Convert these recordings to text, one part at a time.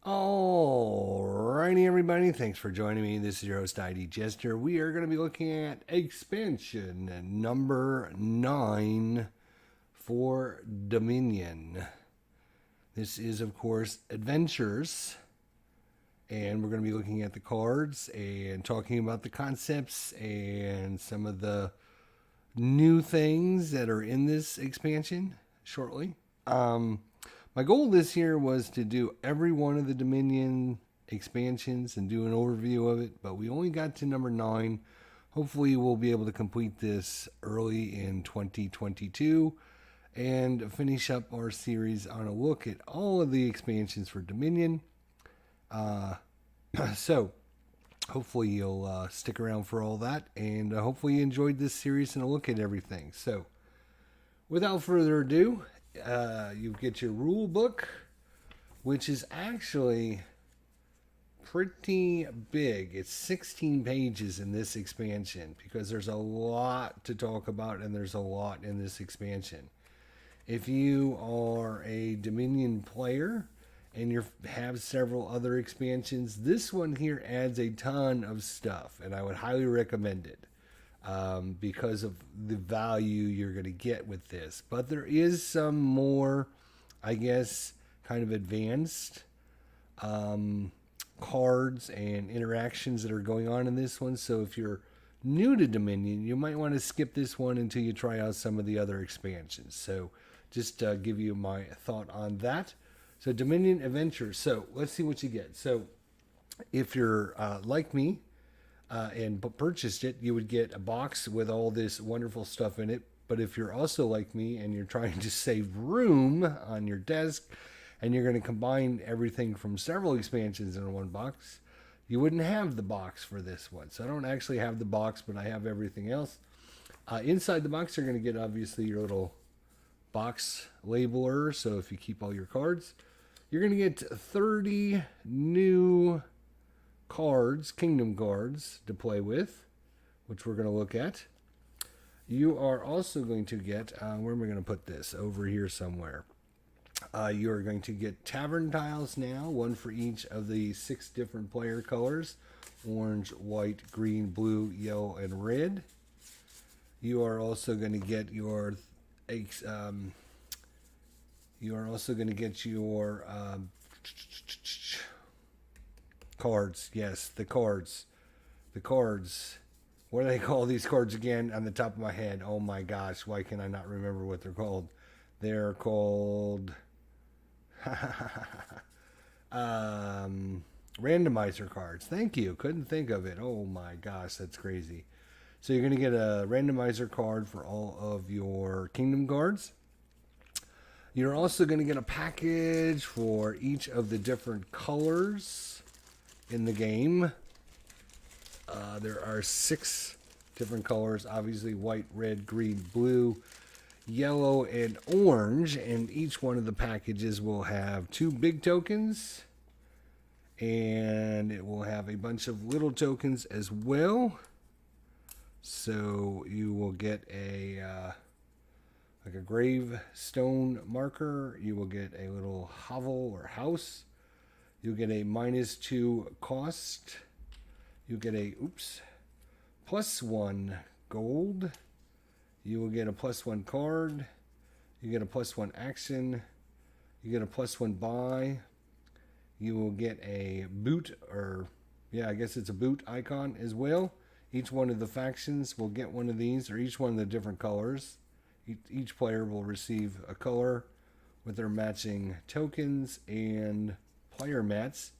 Alrighty, everybody. Thanks for joining me. This is your host, ID Jester. We are going to be looking at expansion number 9 for Dominion. This is, of course, Adventures. And we're going to be looking at the cards and talking about the concepts and some of the new things that are in this expansion shortly. My goal this year was to do every one of the Dominion expansions and do an overview of it, but we only got to number 9. Hopefully we'll be able to complete this early in 2022 and finish up our series on a look at all of the expansions for Dominion. So hopefully you'll stick around for all that, and hopefully you enjoyed this series and a look at everything. So without further ado, you get your rule book, which is actually pretty big. It's 16 pages in this expansion because there's a lot to talk about and there's a lot in this expansion. If you are a Dominion player and you have several other expansions, this one here adds a ton of stuff, and I would highly recommend it. Because of the value you're going to get with this. But there is some more, I guess, kind of advanced cards and interactions that are going on in this one. So if you're new to Dominion, you might want to skip this one until you try out some of the other expansions. So just give you my thought on that. So Dominion Adventures. So let's see what you get. So if you're like me, and purchased it, you would get a box with all this wonderful stuff in it. But if you're also like me and you're trying to save room on your desk and you're going to combine everything from several expansions in one box, you wouldn't have the box for this one. So I don't actually have the box, but I have everything else. Inside the box, you're going to get obviously your little box labeler. So if you keep all your cards, you're going to get 30 new cards, kingdom cards to play with, which we're going to look at. You are also going to get, where am I going to put this? Over here somewhere. You're going to get Tavern Tiles now, one for each of the 6 different player colors: orange, white, green, blue, yellow, and red. You are also going to get your cards. Yes, the cards. What do they call these cards again on the top of my head? Oh my gosh, why can I not remember what they're called? They're called randomizer cards. Thank you. Couldn't think of it. Oh my gosh, that's crazy. So you're going to get a randomizer card for all of your kingdom cards. You're also going to get a package for each of the different colors in the game. There are 6 different colors, obviously white, red, green, blue, yellow, and orange, and each one of the packages will have 2 big tokens, and it will have a bunch of little tokens as well. So you will get a like a gravestone marker. You will get a little hovel or house. You'll get a -2 cost. You get a +1 gold. You will get a +1 card. You get a +1 action. You get a +1 buy. You will get a boot, or I guess it's a boot icon as well. Each one of the factions will get one of these, or each one of the different colors. Each player will receive a color with their matching tokens and player mats.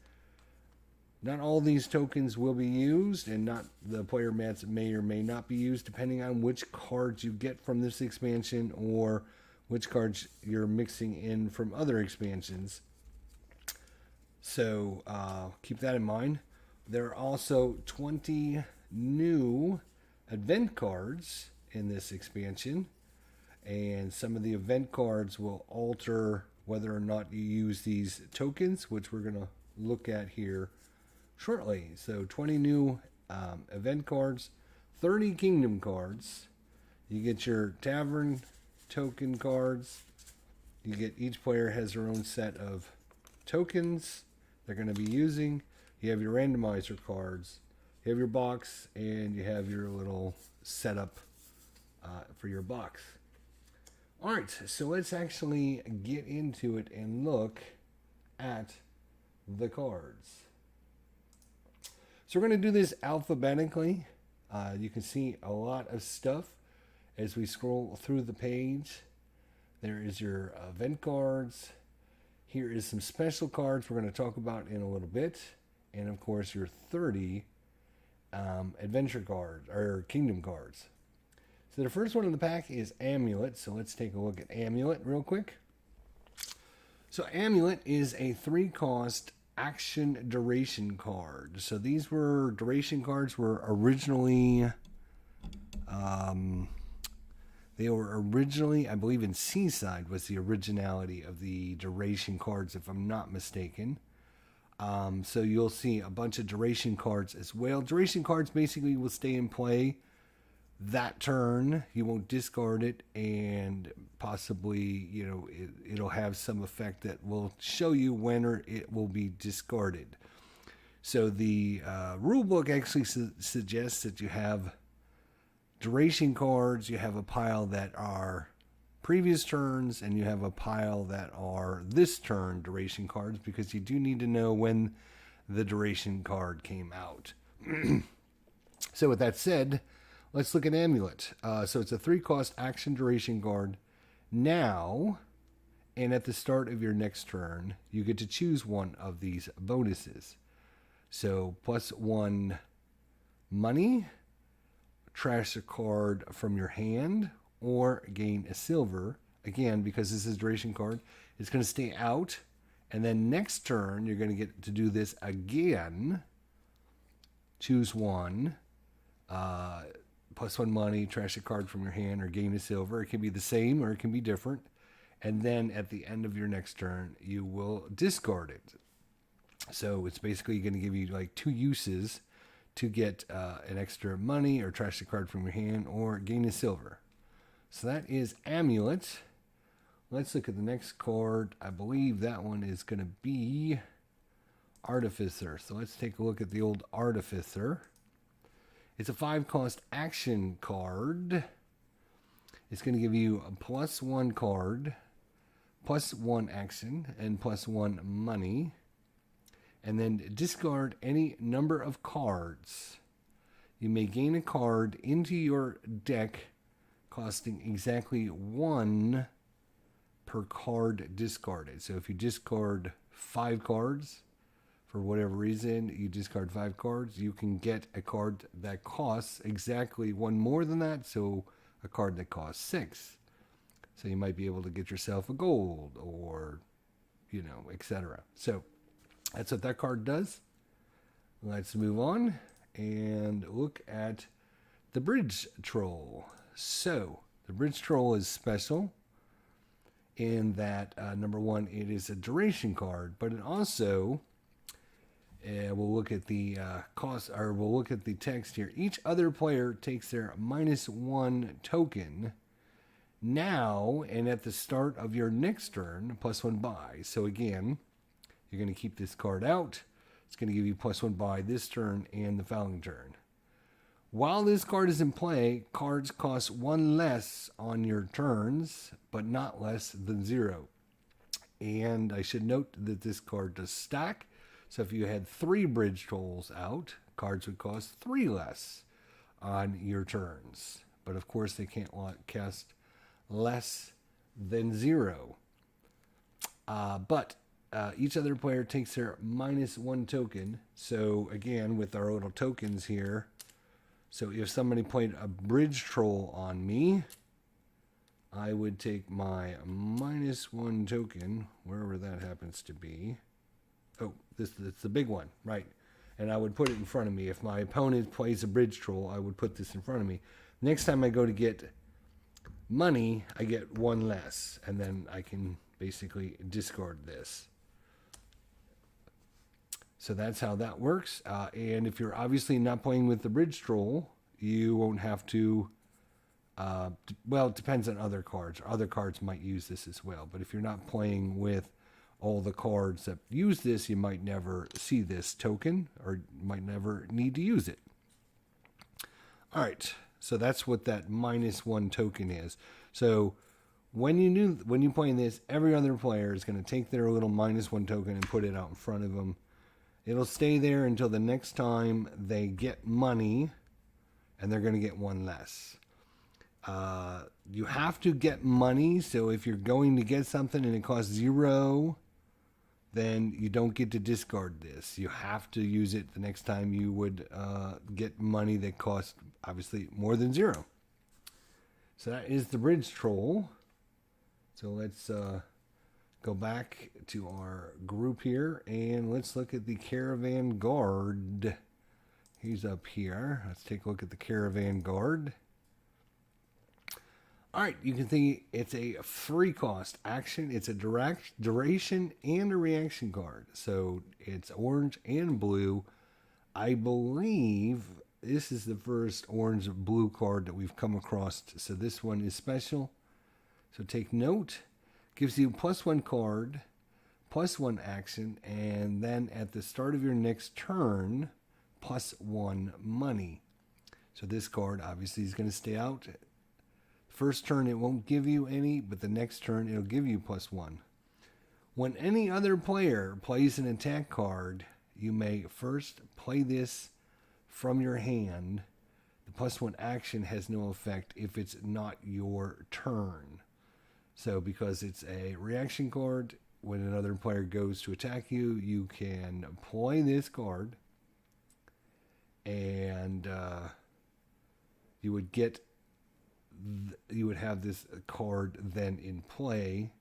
Not all these tokens will be used, and not the player mats may or may not be used depending on which cards you get from this expansion or which cards you're mixing in from other expansions. So keep that in mind. There are also 20 new event cards in this expansion, and some of the event cards will alter whether or not you use these tokens, which we're going to look at here shortly. So 20 new event cards, 30 kingdom cards. You get your tavern token cards. You get, each player has their own set of tokens they're going to be using. You have your randomizer cards, you have your box, and you have your little setup for your box. All right, so let's actually get into it and look at the cards. So we're going to do this alphabetically. You can see a lot of stuff as we scroll through the page. There is your event cards. Here is some special cards we're going to talk about in a little bit. And of course your 30 adventure cards, or kingdom cards. So the first one in the pack is Amulet. So let's take a look at Amulet real quick. So Amulet is a 3-cost action duration card. So these were duration cards were originally I believe in Seaside was the originality of the duration cards, if I'm not mistaken. So you'll see a bunch of duration cards as well. Duration cards basically will stay in play that turn. You won't discard it, and possibly, it'll have some effect that will show you when or it will be discarded. So the rule book actually suggests that you have duration cards, you have a pile that are previous turns, and you have a pile that are this turn duration cards, because you do need to know when the duration card came out. So with that said, let's look at Amulet. So it's a 3-cost action duration card. Now, and at the start of your next turn, you get to choose one of these bonuses. So +1 money, trash a card from your hand, or gain a silver. Again, because this is a duration card, it's going to stay out. And then next turn, you're going to get to do this again. Choose one. +1 money, trash a card from your hand, or gain a silver. It can be the same or it can be different. And then at the end of your next turn, you will discard it. So it's basically going to give you like 2 uses to get an extra money, or trash a card from your hand, or gain a silver. So that is Amulet. Let's look at the next card. I believe that one is going to be Artificer. So let's take a look at the old Artificer. It's a 5-cost action card. It's going to give you a +1 card, +1 action, and +1 money. And then discard any number of cards. You may gain a card into your deck costing exactly 1 per card discarded. So if you discard 5 cards, for whatever reason, you discard 5 cards, you can get a card that costs exactly 1 more than that, so a card that costs 6. So you might be able to get yourself a gold, or, etc. So that's what that card does. Let's move on and look at the Bridge Troll. So the Bridge Troll is special in that, number one, it is a duration card, but it also... we'll look at the we'll look at the text here. Each other player takes their -1 token now and at the start of your next turn, +1 buy. So again, you're going to keep this card out. It's going to give you +1 buy this turn and the following turn. While this card is in play, cards cost 1 less on your turns, but not less than 0. And I should note that this card does stack. So if you had 3 Bridge Trolls out, cards would cost 3 less on your turns. But of course, they can't cast less than 0. But each other player takes their -1 token. So again, with our little tokens here, so if somebody played a Bridge Troll on me, I would take my -1 token, wherever that happens to be. Oh, it's the big one, right? And I would put it in front of me. If my opponent plays a Bridge Troll, I would put this in front of me. Next time I go to get money, I get 1 less, and then I can basically discard this. So that's how that works. And if you're obviously not playing with the Bridge Troll, you won't have to... well, it depends on other cards. Other cards might use this as well. But if you're not playing with all the cards that use this, you might never see this token or might never need to use it. All right, so that's what that -1 token is. So when you play this, every other player is going to take their little -1 token and put it out in front of them. It'll stay there until the next time they get money, and they're going to get one less. You have to get money, so if you're going to get something and it costs 0, then you don't get to discard this. You have to use it the next time you would get money that costs, obviously, more than 0. So that is the Bridge Troll. So let's go back to our group here, and let's look at the Caravan Guard. He's up here. Let's take a look at the Caravan Guard. All right, you can see it's a free cost action. It's a direct duration and a reaction card. So it's orange and blue. I believe this is the first orange-blue card that we've come across. So this one is special. So take note. Gives you +1 card, +1 action, and then at the start of your next turn, +1 money. So this card obviously is going to stay out. First turn it won't give you any, but the next turn it'll give you +1. When any other player plays an attack card, you may first play this from your hand. The +1 action has no effect if it's not your turn. So because it's a reaction card, when another player goes to attack you, you can play this card, and you would have this card then in play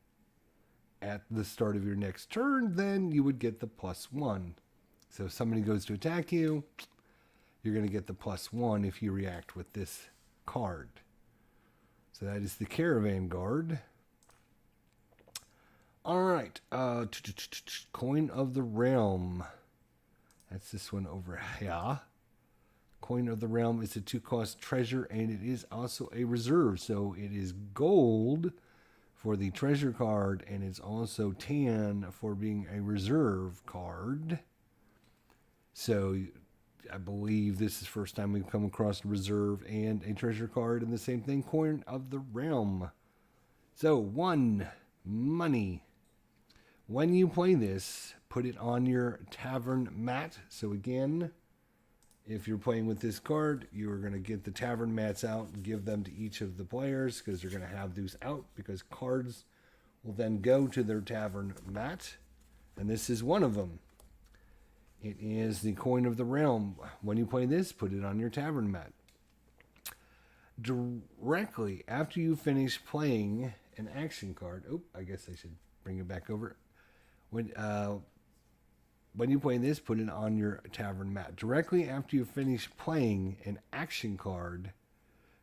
at the start of your next turn. Then you would get the +1. So if somebody goes to attack you, you're going to get the +1 if you react with this card. So that is the Caravan Guard. All right, Coin of the Realm. That's this one over here. Coin of the Realm is a 2-cost treasure, and it is also a reserve. So it is gold for the treasure card, and it's also tan for being a reserve card. So I believe this is the first time we've come across a reserve and a treasure card in the same thing. Coin of the Realm. So 1 money. When you play this, put it on your tavern mat. So again, if you're playing with this card, you are going to get the tavern mats out and give them to each of the players, because they're going to have these out, because cards will then go to their tavern mat. And this is one of them. It is the Coin of the Realm. When you play this, put it on your tavern mat. Directly after you finish playing an action card. Oh, I guess I should bring it back over. When you play this, put it on your tavern mat. Directly after you finish playing an action card,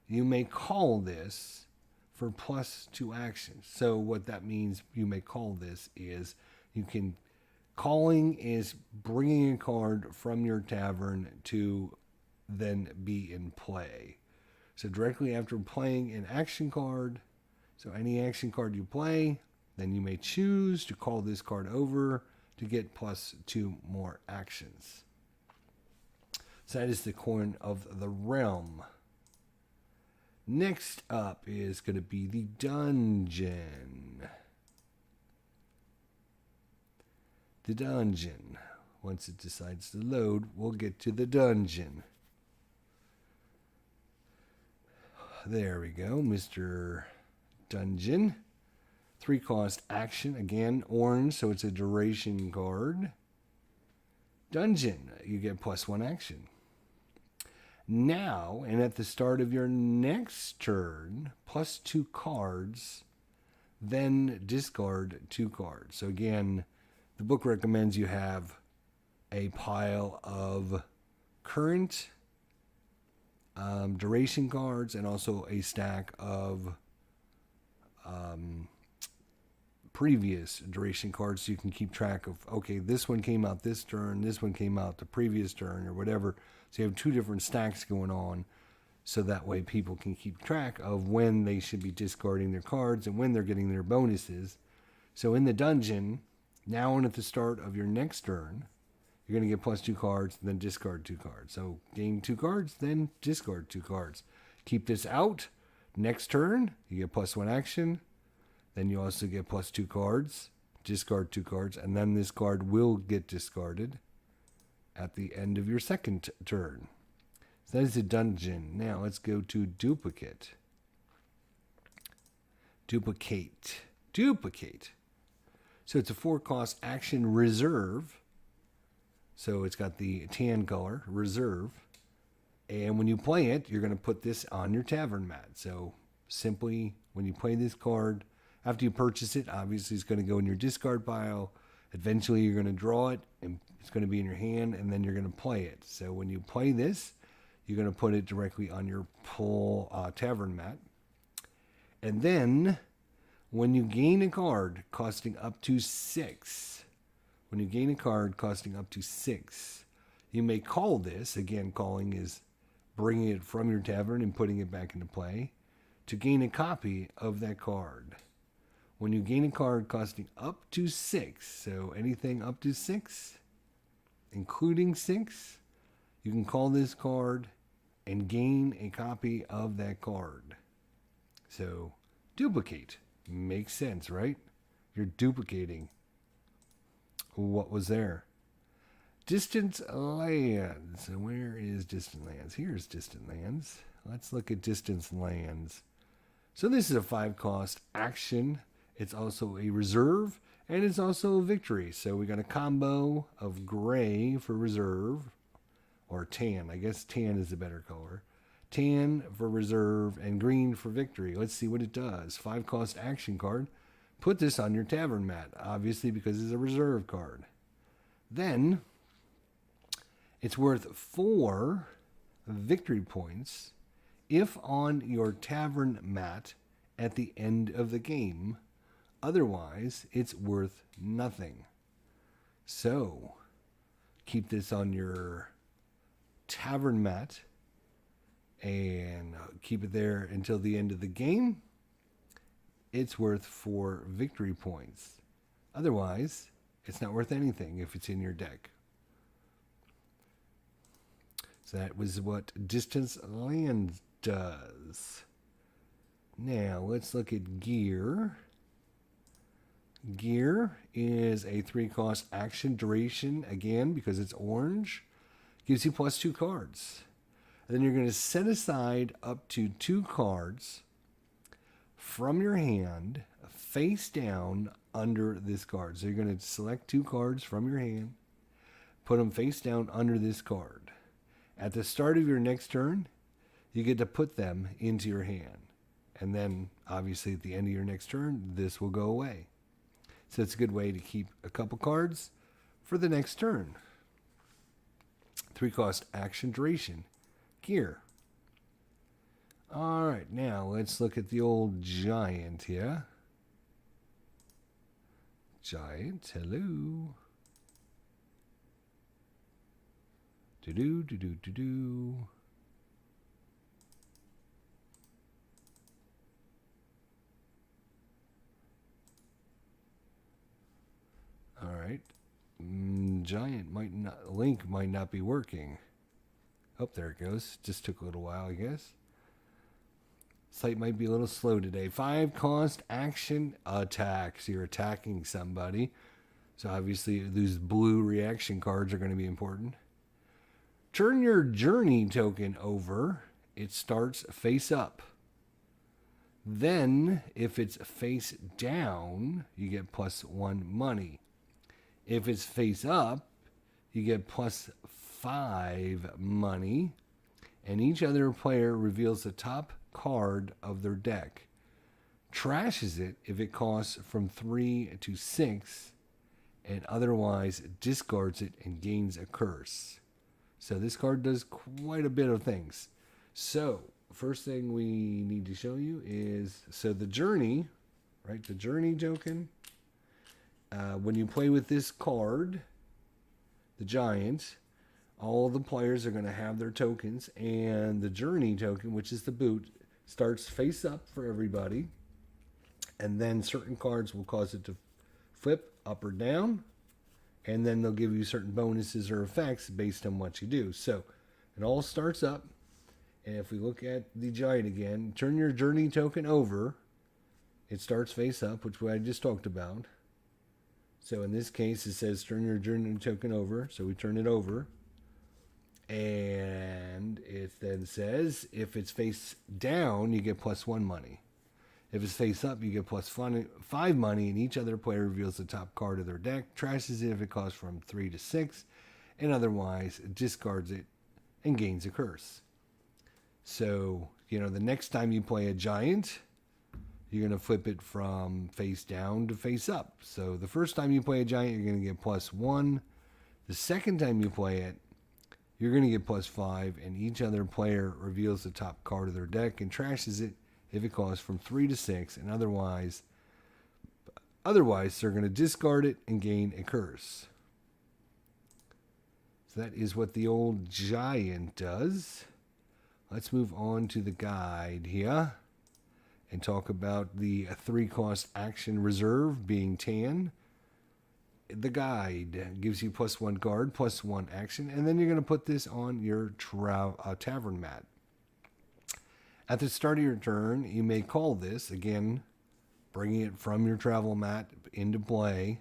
you may call this for +2 actions. So what that means, you may call this, is you can... Calling is bringing a card from your tavern to then be in play. So directly after playing an action card, so any action card you play, then you may choose to call this card over to get +2 more actions. So that is the Coin of the Realm. Next up is going to be the Dungeon. The Dungeon. Once it decides to load, we'll get to the Dungeon. There we go, Mr. Dungeon. 3-cost action, again, orange, so it's a duration card. Dungeon, you get +1 action. Now, and at the start of your next turn, +2 cards, then discard 2 cards. So again, the book recommends you have a pile of current duration cards and also a stack of previous duration cards, so you can keep track of, okay, this one came out this turn, this one came out the previous turn, or whatever. So you have 2 different stacks going on, so that way people can keep track of when they should be discarding their cards and when they're getting their bonuses. So in the dungeon, Now and at the start of your next turn, you're going to get plus 2 cards, then discard 2 cards. So gain 2 cards, then discard 2 cards. Keep this out. Next turn, you get plus 1 action. Then you also get plus 2 cards, discard 2 cards, and then this card will get discarded at the end of your second turn. So that is a dungeon. Now let's go to duplicate. Duplicate. So it's a 4-cost action reserve. So it's got the tan color, reserve. And when you play it, you're going to put this on your tavern mat. So simply, when you play this card, after you purchase it, obviously it's going to go in your discard pile. Eventually you're going to draw it, and it's going to be in your hand, and then you're going to play it. So when you play this, you're going to put it directly on your tavern mat. And then, when you gain a card costing up to 6, you may call this, again, calling is bringing it from your tavern and putting it back into play, to gain a copy of that card. When you gain a card costing up to 6, so anything up to 6, including 6, you can call this card and gain a copy of that card. So, duplicate. Makes sense, right? You're duplicating what was there. Distant lands. Where is distant lands? Here's distant lands. Let's look at distant lands. So this is a 5-cost action. It's also a reserve, and it's also a victory. So we got a combo of gray for reserve, or tan. I guess tan is a better color. Tan for reserve and green for victory. Let's see what it does. 5-cost action card. Put this on your tavern mat, obviously because it's a reserve card. Then, it's worth 4 victory points if on your tavern mat at the end of the game. Otherwise, it's worth nothing. So, keep this on your tavern mat and keep it there until the end of the game. It's worth 4 victory points. Otherwise, it's not worth anything if it's in your deck. So that was what Distance Land does. Now, let's look at gear. Gear is a 3-cost action duration, again, because it's orange. Gives you plus 2 cards. And then you're going to set aside up to 2 cards from your hand face down under this card. So you're going to select 2 cards from your hand, put them face down under this card. At the start of your next turn, you get to put them into your hand. And then, obviously, at the end of your next turn, this will go away. So it's a good way to keep a couple cards for the next turn. 3-cost action duration. Gear. All right, now let's look at the old giant here. Giant, hello. Do-do. All right. Giant link might not be working. Oh, there it goes. Just took a little while, I guess. Site might be a little slow today. 5-cost action attack. So you're attacking somebody. So obviously those blue reaction cards are going to be important. Turn your journey token over. It starts face up. Then, if it's face down, you get plus 1 money. If it's face up, you get plus 5 money. And each other player reveals the top card of their deck. Trashes it if it costs from 3 to 6. And otherwise discards it and gains a curse. So this card does quite a bit of things. So, first thing we need to show you is, so the journey, right, the journey token, when you play with this card, the giant, all the players are going to have their tokens, and the journey token, which is the boot, starts face up for everybody, and then certain cards will cause it to flip up or down, and then they'll give you certain bonuses or effects based on what you do. So it all starts up, and if we look at the giant again, turn your journey token over. It starts face up, which I just talked about. So in this case, it says turn your journey token over. So we turn it over. And it then says if it's face down, you get +1 money. If it's face up, you get +5 money, and each other player reveals the top card of their deck, trashes it if it costs from 3 to 6, and otherwise discards it and gains a curse. So, the next time you play a giant, you're going to flip it from face down to face up. So the first time you play a giant, you're going to get +1. The second time you play it, you're going to get +5, and each other player reveals the top card of their deck and trashes it if it costs from 3 to 6, and otherwise they're going to discard it and gain a curse. So that is what the old giant does. Let's move on to the guide here and talk about the 3-cost action reserve being tan. The guide gives you +1 card, +1 action, and then you're going to put this on your tavern mat. At the start of your turn, you may call this, again, bringing it from your travel mat into play,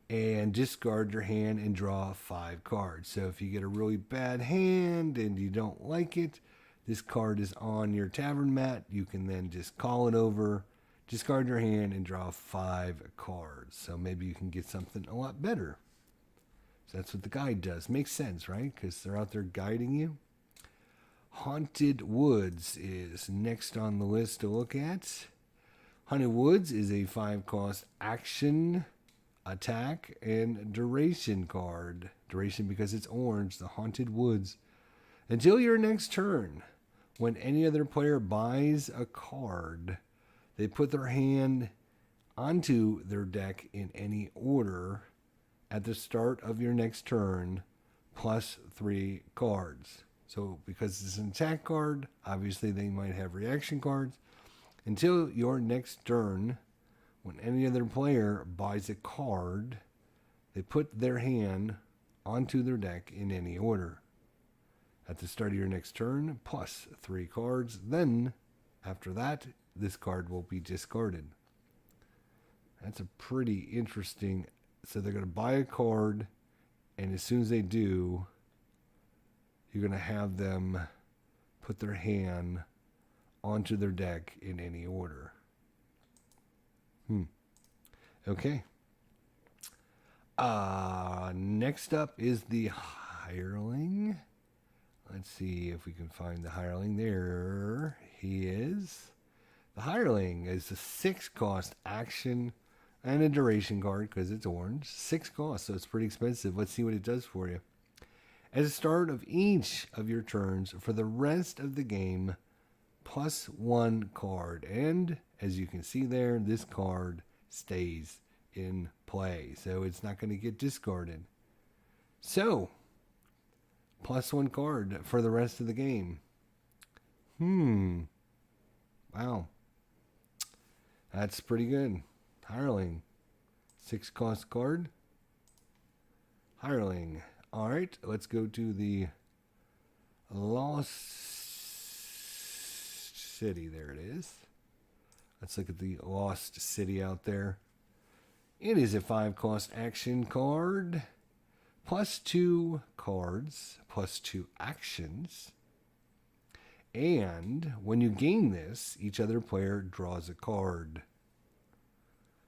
and discard your hand and draw 5 cards. So if you get a really bad hand and you don't like it, this card is on your tavern mat. You can then just call it over, discard your hand, and draw 5 cards. So maybe you can get something a lot better. So that's what the guide does. Makes sense, right? Because they're out there guiding you. Haunted Woods is next on the list to look at. Haunted Woods is a 5-cost action, attack, and duration card. Duration because it's orange, the Haunted Woods. Until your next turn, when any other player buys a card, they put their hand onto their deck in any order at the start of your next turn, +3 cards. So because it's an attack card, obviously they might have reaction cards. Until your next turn, when any other player buys a card, they put their hand onto their deck in any order. At the start of your next turn, +3 cards. Then, after that, this card will be discarded. That's a pretty interesting... So they're going to buy a card, and as soon as they do, you're going to have them put their hand onto their deck in any order. Okay. Next up is the Hireling. Let's see if we can find the Hireling. There he is. The Hireling is a 6-cost action and a duration card because it's orange. 6 costs, so it's pretty expensive. Let's see what it does for you. At the start of each of your turns for the rest of the game, +1 card. And as you can see there, this card stays in play, so it's not going to get discarded. So, +1 card for the rest of the game. Wow. That's pretty good. Hireling. 6-cost card. Hireling. Alright, let's go to the Lost City. There it is. Let's look at the Lost City out there. It is a 5-cost action card. +2 cards, +2 actions. And when you gain this, each other player draws a card.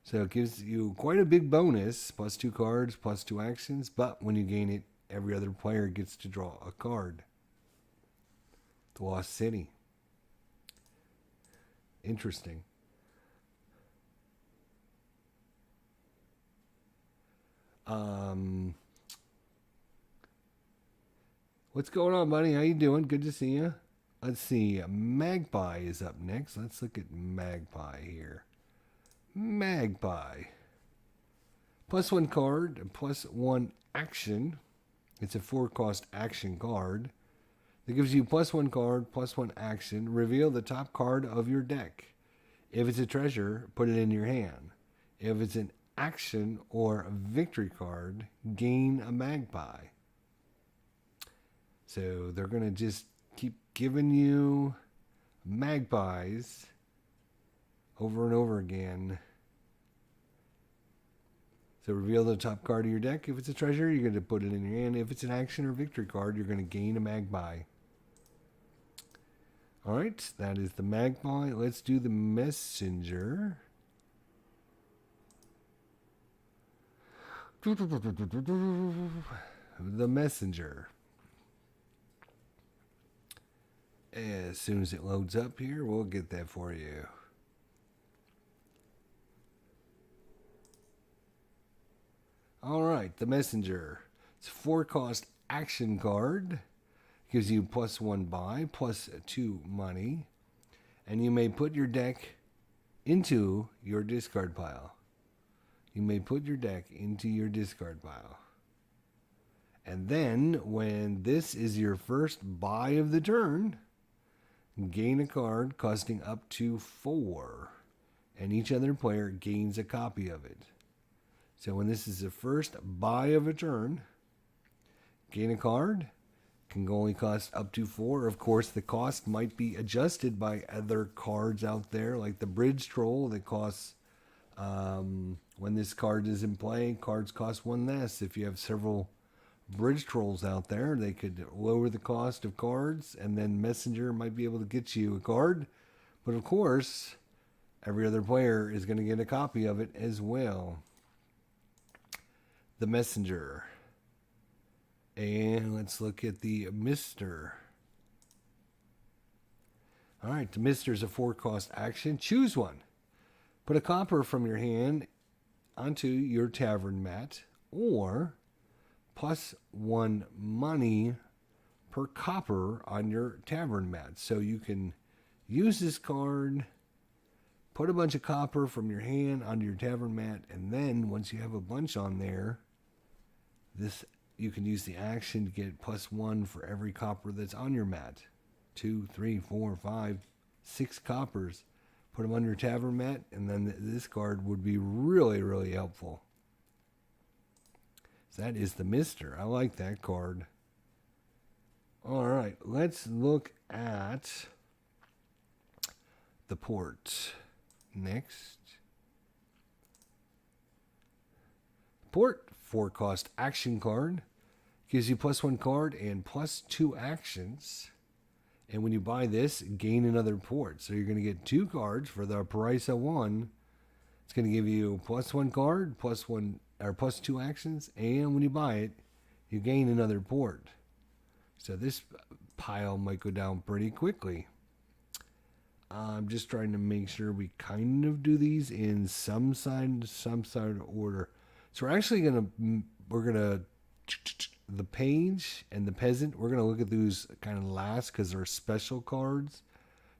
So it gives you quite a big bonus, +2 cards, +2 actions, but when you gain it, every other player gets to draw a card. The Lost City. Interesting. What's going on, buddy? How you doing? Good to see you. Let's see. Magpie is up next. Let's look at Magpie here. Magpie. +1 card, +1 action. It's a 4-cost action card. That gives you +1 card, +1 action. Reveal the top card of your deck. If it's a treasure, put it in your hand. If it's an action or victory card, gain a Magpie. So they're going to just keep giving you magpies over and over again. So reveal the top card of your deck. If it's a treasure, you're going to put it in your hand. If it's an action or victory card, you're going to gain a Magpie. Alright, that is the Magpie. Let's do the Messenger. The Messenger. As soon as it loads up here, we'll get that for you. Alright, the Messenger. It's a 4-cost action card. Gives you +1 buy, +2 money. And you may put your deck into your discard pile. You may put your deck into your discard pile. And then, when this is your first buy of the turn, gain a card costing up to 4. And each other player gains a copy of it. So when this is the first buy of a turn, gain a card. Can only cost up to 4. Of course, the cost might be adjusted by other cards out there, like the Bridge Troll that costs, when this card is in play, cards cost 1 less. If you have several Bridge Trolls out there, they could lower the cost of cards, and then Messenger might be able to get you a card. But of course, every other player is going to get a copy of it as well. The Messenger. And let's look at the Mister. Alright, the Mister is a 4-cost action. Choose one. Put a copper from your hand onto your tavern mat, or +1 money per copper on your tavern mat. So you can use this card, put a bunch of copper from your hand onto your tavern mat, and then once you have a bunch on there, you can use the action to get +1 for every copper that's on your mat. 2, 3, 4, 5, 6 coppers. Put them on your tavern mat, and then this card would be really, really helpful. So that is the Mister. I like that card. Alright, let's look at the port next. Port, 4-cost action card. Gives you +1 card and +2 actions. And when you buy this, gain another port. So you're going to get 2 cards for the price of 1. It's going to give you +1 card, +1 or +2 actions, and when you buy it, you gain another port. So this pile might go down pretty quickly. I'm just trying to make sure we kind of do these in some side order. So we're gonna the Page and the Peasant, we're gonna look at those kind of last because they're special cards.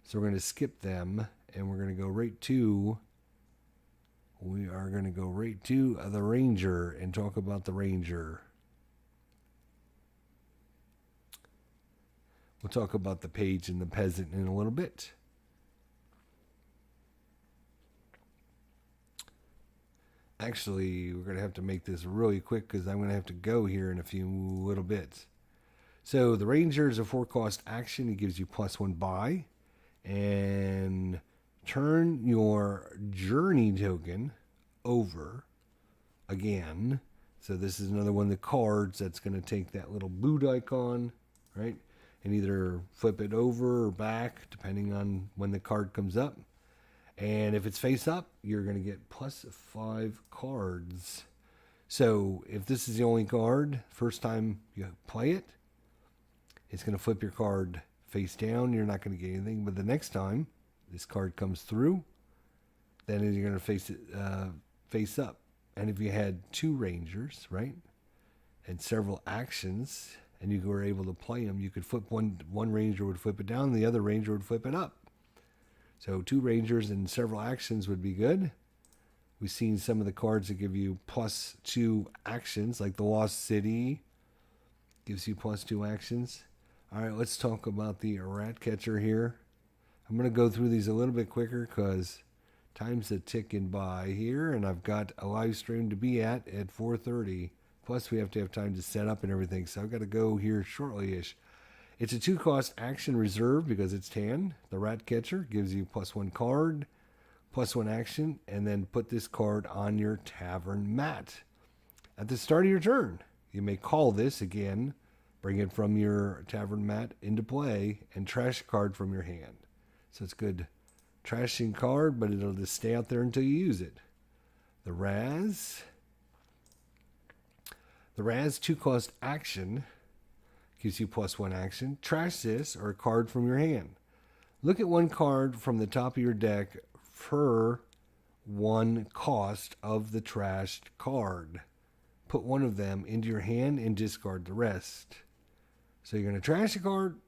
So we're gonna skip them, and we're gonna go right to. We are gonna go right to the Ranger and talk about the Ranger. We'll talk about the Page and the Peasant in a little bit. Actually, we're going to have to make this really quick because I'm going to have to go here in a few little bits. So the Ranger is a 4-cost action. It gives you +1 buy. And turn your Journey token over again. So this is another one of the cards that's going to take that little boot icon, right? And either flip it over or back, depending on when the card comes up. And if it's face up, you're going to get +5 cards. So if this is the only card, first time you play it, it's going to flip your card face down. You're not going to get anything. But the next time this card comes through, then you're going to face it face up. And if you had 2 Rangers, right, and several actions, and you were able to play them, you could flip one Ranger would flip it down, the other Ranger would flip it up. So 2 Rangers and several actions would be good. We've seen some of the cards that give you +2 actions, like the Lost City gives you +2 actions. All right, let's talk about the Rat Catcher here. I'm going to go through these a little bit quicker because Time's a ticking by here, and I've got a live stream to be at 4:30. Plus, we have to have time to set up and everything, so I've got to go here shortly-ish. It's a 2-cost action reserve because it's tan. The Rat Catcher gives you +1 card, +1 action, and then put this card on your tavern mat. At the start of your turn, you may call this again, bring it from your tavern mat into play, and trash a card from your hand. So it's good trashing card, but it'll just stay out there until you use it. The Raz 2-cost action gives you +1 action. Trash this or a card from your hand. Look at one card from the top of your deck for 1 cost of the trashed card. Put one of them into your hand and discard the rest. So you're going to trash a card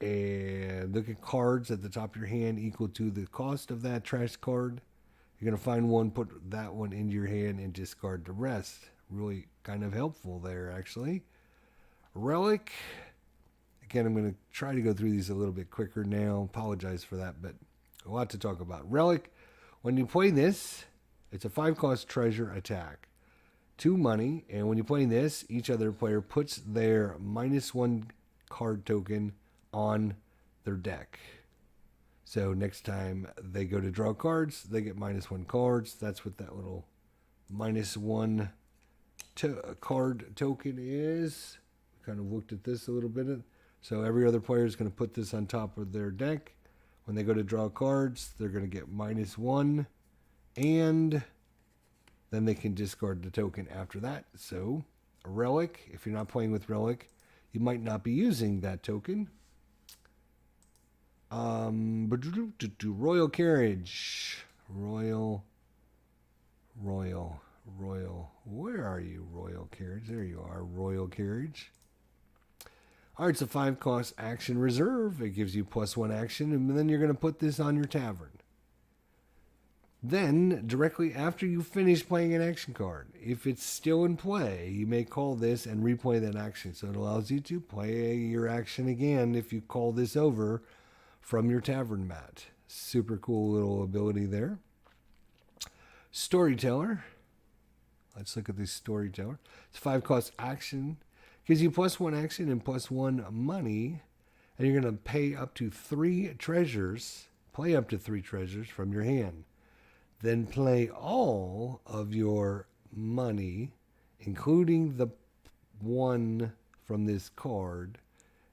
and look at cards at the top of your hand equal to the cost of that trash card. You're going to find one, put that one into your hand, and discard the rest. Really kind of helpful there, actually. Relic. Again, I'm going to try to go through these a little bit quicker now. Apologize for that, but a lot to talk about. Relic, when you play this, it's a 5-cost treasure attack. 2 money, and when you play this, each other player puts their -1 card token on their deck. So next time they go to draw cards, they get -1 cards. That's what that little -1 card token is. Kind of looked at this a little bit. So every other player is going to put this on top of their deck. When they go to draw cards, they're going to get -1, and then they can discard the token after that. So a Relic, if you're not playing with Relic, you might not be using that token. Royal Carriage. Royal. Where are you, Royal Carriage? There you are, Royal Carriage. All right, it's a 5-cost action reserve. It gives you +1 action, and then you're going to put this on your tavern. Then, directly after you finish playing an action card, if it's still in play, you may call this and replay that action. So it allows you to play your action again if you call this over from your tavern mat. Super cool little ability there. Storyteller. Let's look at this Storyteller. It's a 5-cost action. Gives you +1 action and +1 money. And you're going to pay up to 3 treasures. Play up to 3 treasures from your hand. Then play all of your money, including the one from this card,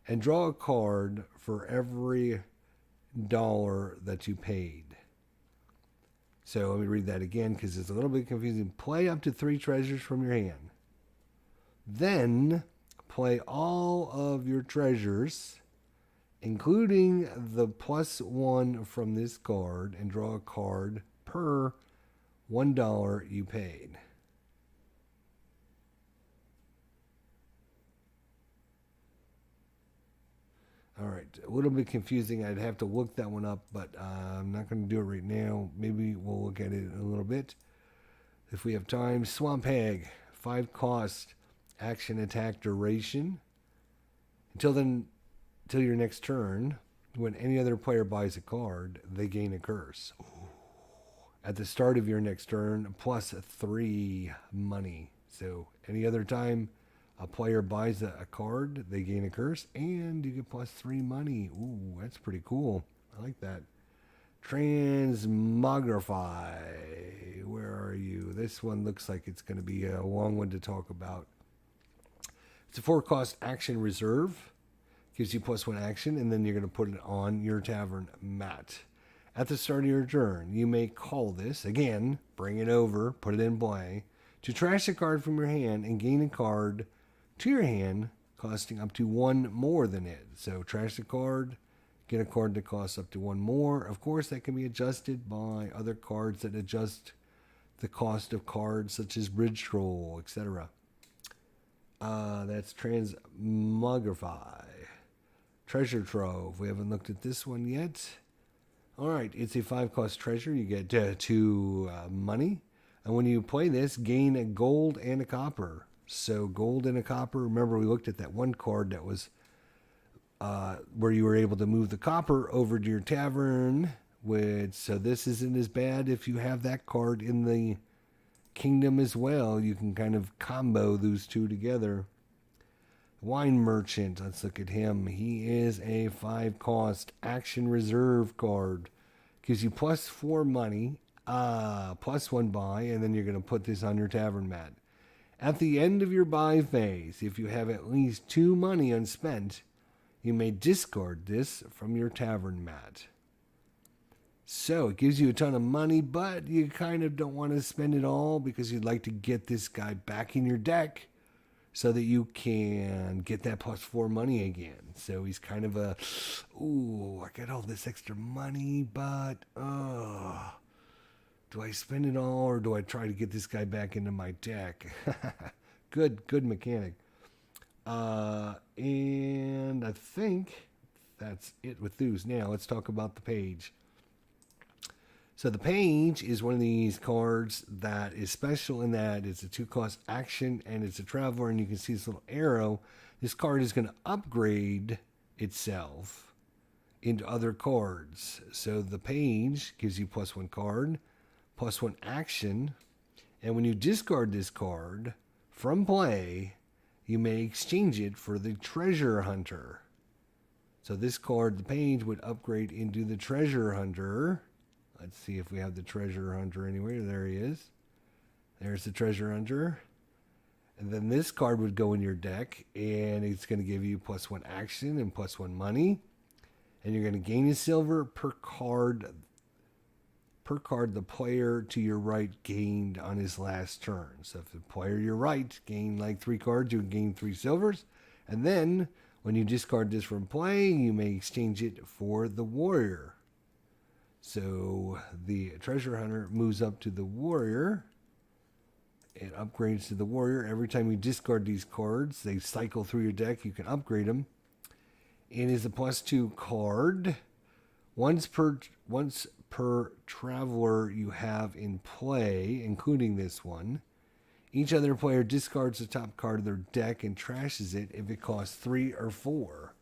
and draw a card for every $1 that you paid. So let me read that again because it's a little bit confusing. Play up to 3 treasures from your hand. Then play all of your treasures, including the +1 from this card, and draw a card per $1 you paid. All right, a little bit confusing. I'd have to look that one up, but I'm not going to do it right now. Maybe we'll look at it in a little bit if we have time. Swamp Hag, 5-cost action attack duration. Until your next turn, when any other player buys a card, they gain a curse. Ooh. At the start of your next turn, +3 money. So any other time a player buys a card, they gain a curse, and you get +3 money. Ooh, that's pretty cool. I like that. Transmogrify. Where are you? This one looks like it's going to be a long one to talk about. It's a 4-cost action reserve. Gives you +1 action, and then you're going to put it on your tavern mat. At the start of your turn, you may call this, again, bring it over, put it in play, to trash a card from your hand and gain a card to your hand costing up to 1 more than it. So trash the card, get a card that costs up to 1 more. Of course, that can be adjusted by other cards that adjust the cost of cards such as Bridge Troll, etc. That's Transmogrify. Treasure Trove. We haven't looked at this one yet. All right, it's a 5-cost treasure. You get 2 money. And when you play this, gain a gold and a copper. So gold and a copper. Remember, we looked at that one card that was where you were able to move the copper over to your tavern So this isn't as bad if you have that card in the kingdom as well. You can kind of combo those two together. Wine Merchant, let's look at him. He is a 5-cost action reserve card. Gives you +4 money, +1 buy, and then you're going to put this on your tavern mat. At the end of your buy phase, if you have at least 2 money unspent, you may discard this from your tavern mat. So it gives you a ton of money, but you kind of don't want to spend it all because you'd like to get this guy back in your deck so that you can get that +4 money again. So he's kind of a, ooh, I got all this extra money, but do I spend it all or do I try to get this guy back into my deck? Good mechanic. And I think that's it with those. Now let's talk about the page. So the page is one of these cards that is special in that it's a 2-cost action and it's a traveler, and you can see this little arrow. This card is going to upgrade itself into other cards. So the page gives you +1 card, +1 action, and when you discard this card from play, you may exchange it for the Treasure Hunter. So this card, the page, would upgrade into the Treasure Hunter. Let's see if we have the Treasure Hunter anywhere. There he is. There's the Treasure Hunter. And then this card would go in your deck, and it's going to give you +1 action and +1 money. And you're going to gain a silver per card the player to your right gained on his last turn. So if the player to your right gained like 3 cards, you would gain 3 silvers. And then when you discard this from play, you may exchange it for the warrior. So the Treasure Hunter moves up to the warrior. It upgrades to the warrior. Every time you discard these cards, they cycle through your deck. You can upgrade them. It is a +2 card. Once per traveler you have in play, including this one, each other player discards the top card of their deck and trashes it if it costs 3 or 4.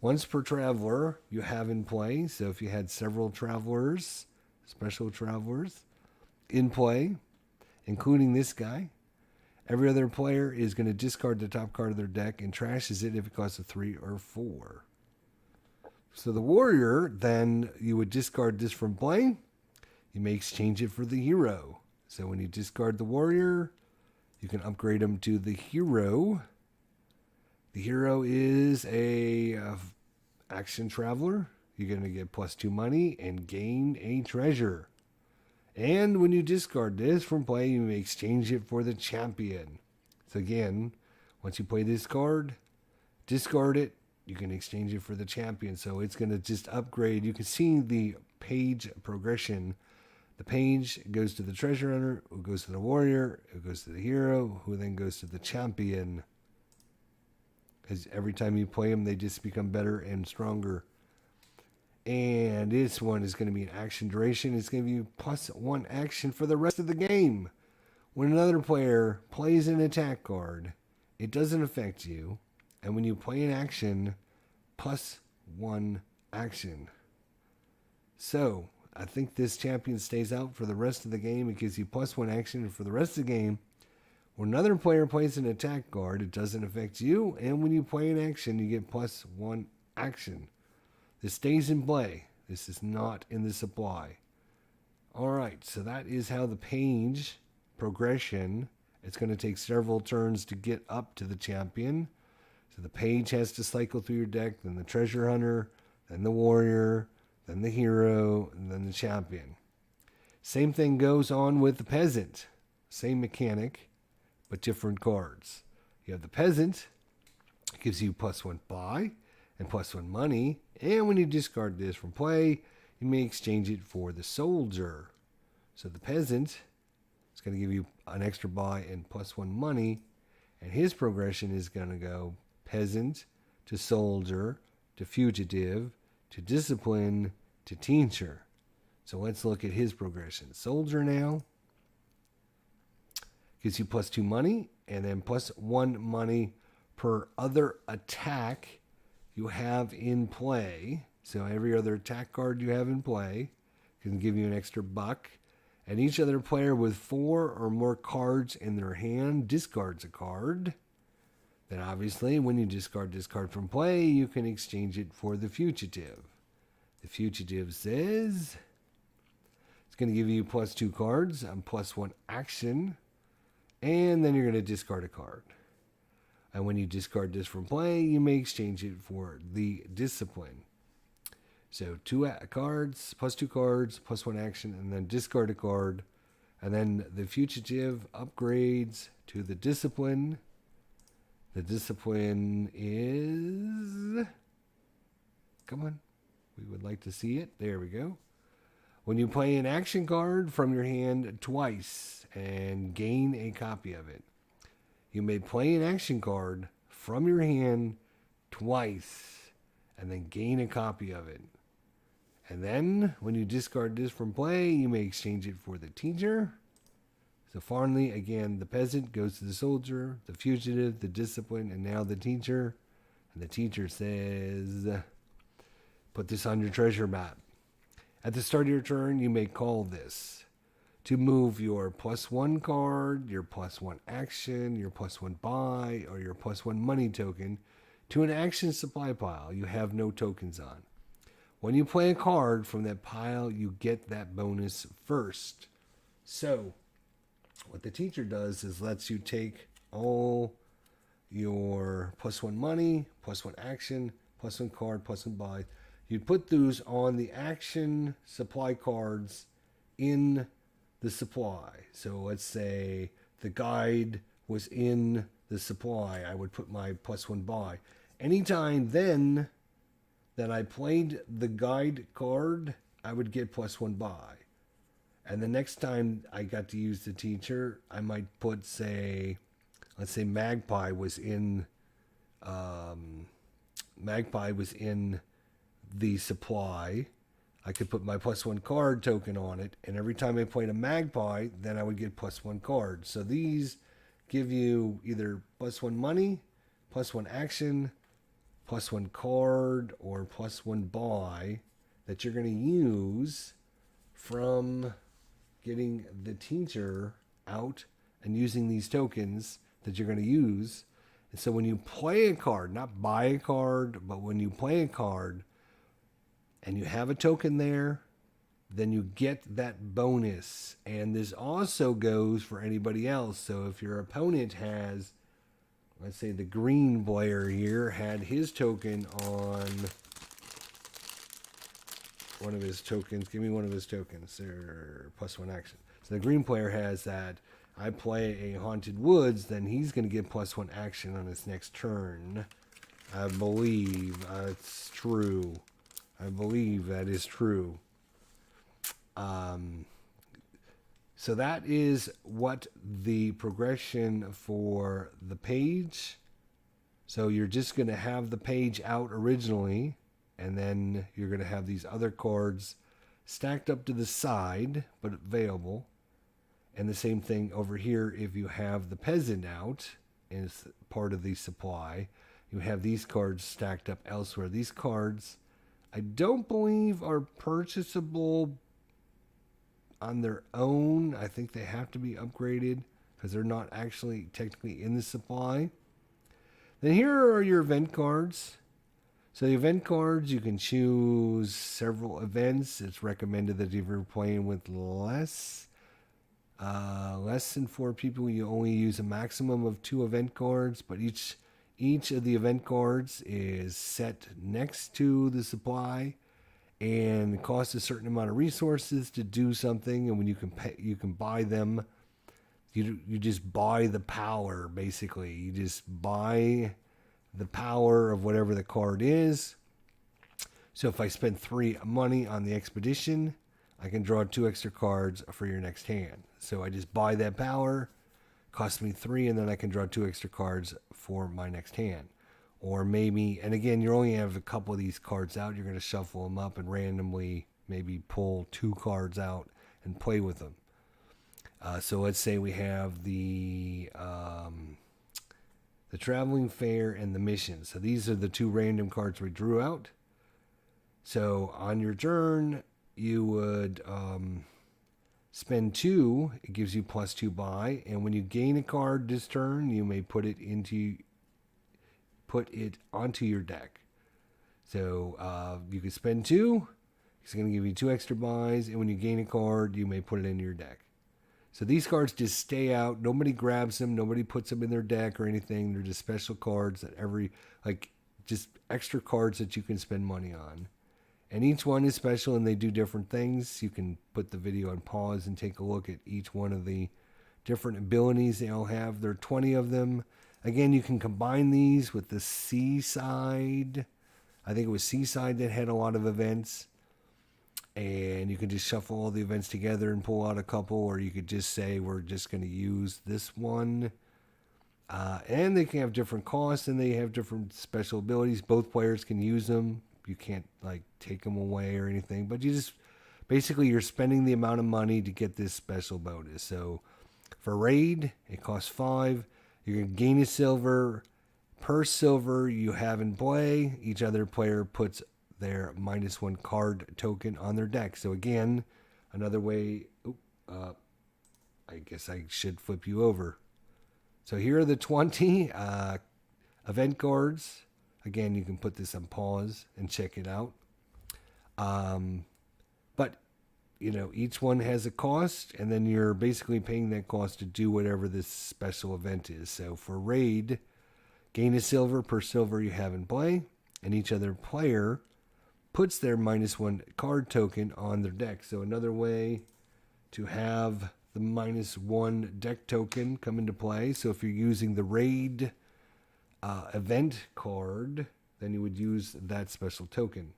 Once per traveler you have in play, so if you had several travelers, special travelers, in play, including this guy, every other player is going to discard the top card of their deck and trashes it if it costs a 3 or 4. So the warrior, then you would discard this from play. You may exchange it for the hero. So when you discard the warrior, you can upgrade him to the hero. The hero is a action traveler. You're going to get +2 money and gain a treasure. And when you discard this from play, you may exchange it for the champion. So again, once you play this card, discard it, you can exchange it for the champion. So it's going to just upgrade. You can see the page progression. The page goes to the treasure hunter, who goes to the warrior, who goes to the hero, who then goes to the champion. Because every time you play them, they just become better and stronger. And this one is going to be an action duration. It's going to give you +1 action for the rest of the game. When another player plays an attack card, it doesn't affect you. And when you play an action, +1 action. So I think this champion stays out for the rest of the game. It gives you +1 action for the rest of the game. When another player plays an attack card, it doesn't affect you. And when you play an action, you get +1 action. This stays in play. This is not in the supply. All right, so that is how the page progression. It's going to take several turns to get up to the champion. So the page has to cycle through your deck, then the treasure hunter, then the warrior, then the hero, and then the champion. Same thing goes on with the peasant. Same mechanic, but different cards. You have the peasant. It gives you +1 buy and +1 money. And when you discard this from play, you may exchange it for the soldier. So the peasant is going to give you an extra buy and +1 money. And his progression is going to go peasant to soldier to fugitive to discipline to teacher. So let's look at his progression. Soldier now gives you +2 money and then +1 money per other attack you have in play. So every other attack card you have in play can give you an extra buck. And each other player with 4 or more cards in their hand discards a card. Then obviously, when you discard this card from play, you can exchange it for the fugitive. The fugitive says it's going to give you +2 cards and +1 action. And then you're going to discard a card. And when you discard this from play, you may exchange it for the discipline. So 2 cards, +2 cards, +1 action, and then discard a card. And then the fugitive upgrades to the discipline. The discipline is... Come on. We would like to see it. There we go. When you play an action card from your hand twice and gain a copy of it, you may play an action card from your hand twice and then gain a copy of it. And then, when you discard this from play, you may exchange it for the teacher. So finally, again, the peasant goes to the soldier, the fugitive, the discipline, and now the teacher. And the teacher says, put this on your treasure map. At the start of your turn, you may call this to move your +1 card, your +1 action, your +1 buy, or your +1 money token to an action supply pile you have no tokens on. When you play a card from that pile, you get that bonus first. So, what the teacher does is lets you take all your +1 money, +1 action, +1 card, +1 buy. You put those on the action supply cards in the supply. So let's say the guide was in the supply. I would put my +1 buy. Anytime then that I played the guide card, I would get +1 buy. And the next time I got to use the teacher, I might put, say, let's say Magpie was in the supply. I could put my +1 card token on it, and every time I played a Magpie, then I would get +1 card. So these give you either +1 money, +1 action, +1 card, or +1 buy that you're going to use from getting the teacher out and using these tokens that you're going to use. And so when you play a card, not buy a card, but when you play a card and you have a token there, then you get that bonus. And this also goes for anybody else. So if your opponent has, let's say the green player here had his token on one of his tokens. Give me one of his tokens. Or +1 action. So the green player has that. I play a Haunted Woods, then he's going to get +1 action on his next turn. I believe it's true. I believe that is true. So that is what the progression for the page. So you're just going to have the page out originally, and then you're going to have these other cards stacked up to the side, but available. And the same thing over here, if you have the peasant out as part of the supply, you have these cards stacked up elsewhere. These cards, I don't believe are purchasable on their own. I think they have to be upgraded because they're not actually technically in the supply. Then here are your event cards. So the event cards, you can choose several events. It's recommended that if you're playing with less than 4 people, you only use a maximum of 2 event cards, but each of the event cards is set next to the supply and costs a certain amount of resources to do something. And when you can buy them, you just buy the power, basically. You just buy the power of whatever the card is. So if I spend 3 money on the expedition, I can draw 2 extra cards for your next hand. So I just buy that power, costs me 3, and then I can draw 2 extra cards for my next hand. Or maybe, and again, you only have a couple of these cards out. You're going to shuffle them up and randomly maybe pull 2 cards out and play with them. So let's say we have the traveling fair and the mission. So these are the 2 random cards we drew out. So on your turn, you would spend 2. It gives you +2 buy, and when you gain a card this turn, you may put it onto your deck. So you can spend 2. It's going to give you 2 extra buys, and when you gain a card, you may put it into your deck. So these cards just stay out. Nobody grabs them. Nobody puts them in their deck or anything. They're just special cards that just extra cards that you can spend money on. And each one is special, and they do different things. You can put the video on pause and take a look at each one of the different abilities they all have. There are 20 of them. Again, you can combine these with the Seaside. I think it was Seaside that had a lot of events. And you can just shuffle all the events together and pull out a couple, or you could just say, we're just going to use this one. And they can have different costs, and they have different special abilities. Both players can use them. You can't take them away or anything, but you're spending the amount of money to get this special bonus. So for raid, it costs 5. You're going to gain a silver. Per silver you have in play, each other player puts their -1 card token on their deck. So again, another way, I guess I should flip you over. So here are the 20 event cards. Again, you can put this on pause and check it out. But, each one has a cost, and then you're basically paying that cost to do whatever this special event is. So for raid, gain a silver per silver you have in play, and each other player puts their -1 card token on their deck. So another way to have the -1 deck token come into play. So if you're using the raid event card, then you would use that special token.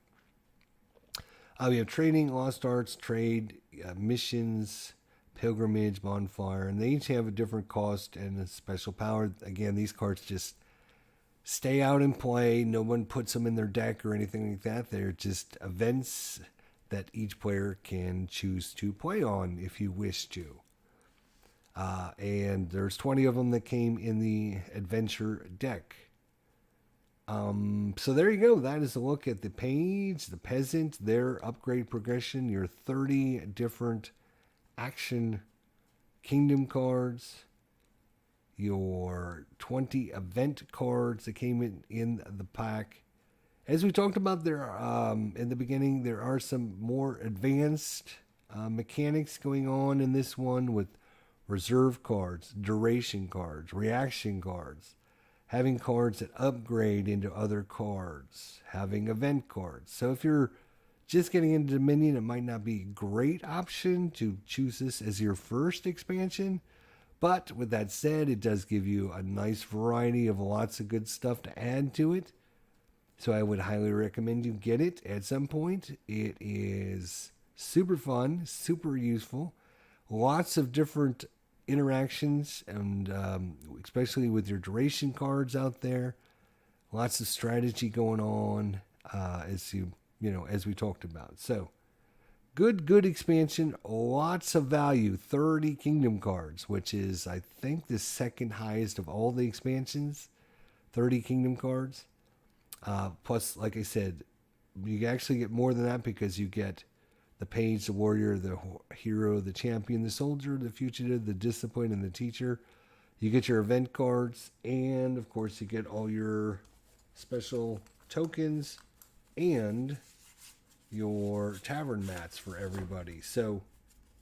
We have trading, lost arts, trade, missions, pilgrimage, bonfire, and they each have a different cost and a special power. Again, these cards just stay out and play. No one puts them in their deck or anything like that. They're just events that each player can choose to play on if you wish to. And there's 20 of them that came in the adventure deck. So there you go. That is a look at the page, the Peasant, their upgrade progression, your 30 different action kingdom cards, your 20 event cards that came in the pack. As we talked about there in the beginning, there are some more advanced mechanics going on in this one with reserve cards, duration cards, reaction cards, having cards that upgrade into other cards, having event cards. So if you're just getting into Dominion, it might not be a great option to choose this as your first expansion. But with that said, it does give you a nice variety of lots of good stuff to add to it. So I would highly recommend you get it at some point. It is super fun, super useful. Lots of different interactions, and especially with your duration cards out there. Lots of strategy going on as we talked about. So good expansion, lots of value, 30 kingdom cards, which is, I think, the second highest of all the expansions, 30 kingdom cards. Plus, like I said, you actually get more than that because you get the page, the warrior, the hero, the champion, the soldier, the fugitive, the discipline, and the teacher. You get your event cards, and of course you get all your special tokens and your tavern mats for everybody. So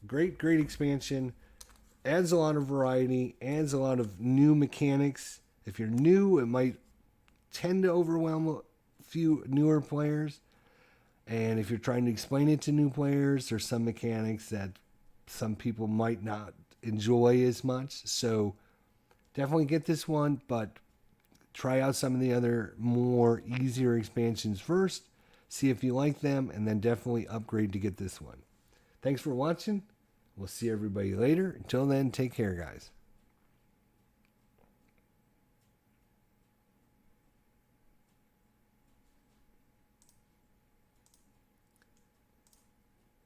great expansion. Adds a lot of variety, adds a lot of new mechanics. If you're new, it might tend to overwhelm a few newer players. And if you're trying to explain it to new players, there's some mechanics that some people might not enjoy as much. So definitely get this one, but try out some of the other more easier expansions first. See if you like them, and then definitely upgrade to get this one. Thanks for watching. We'll see everybody later. Until then, take care, guys.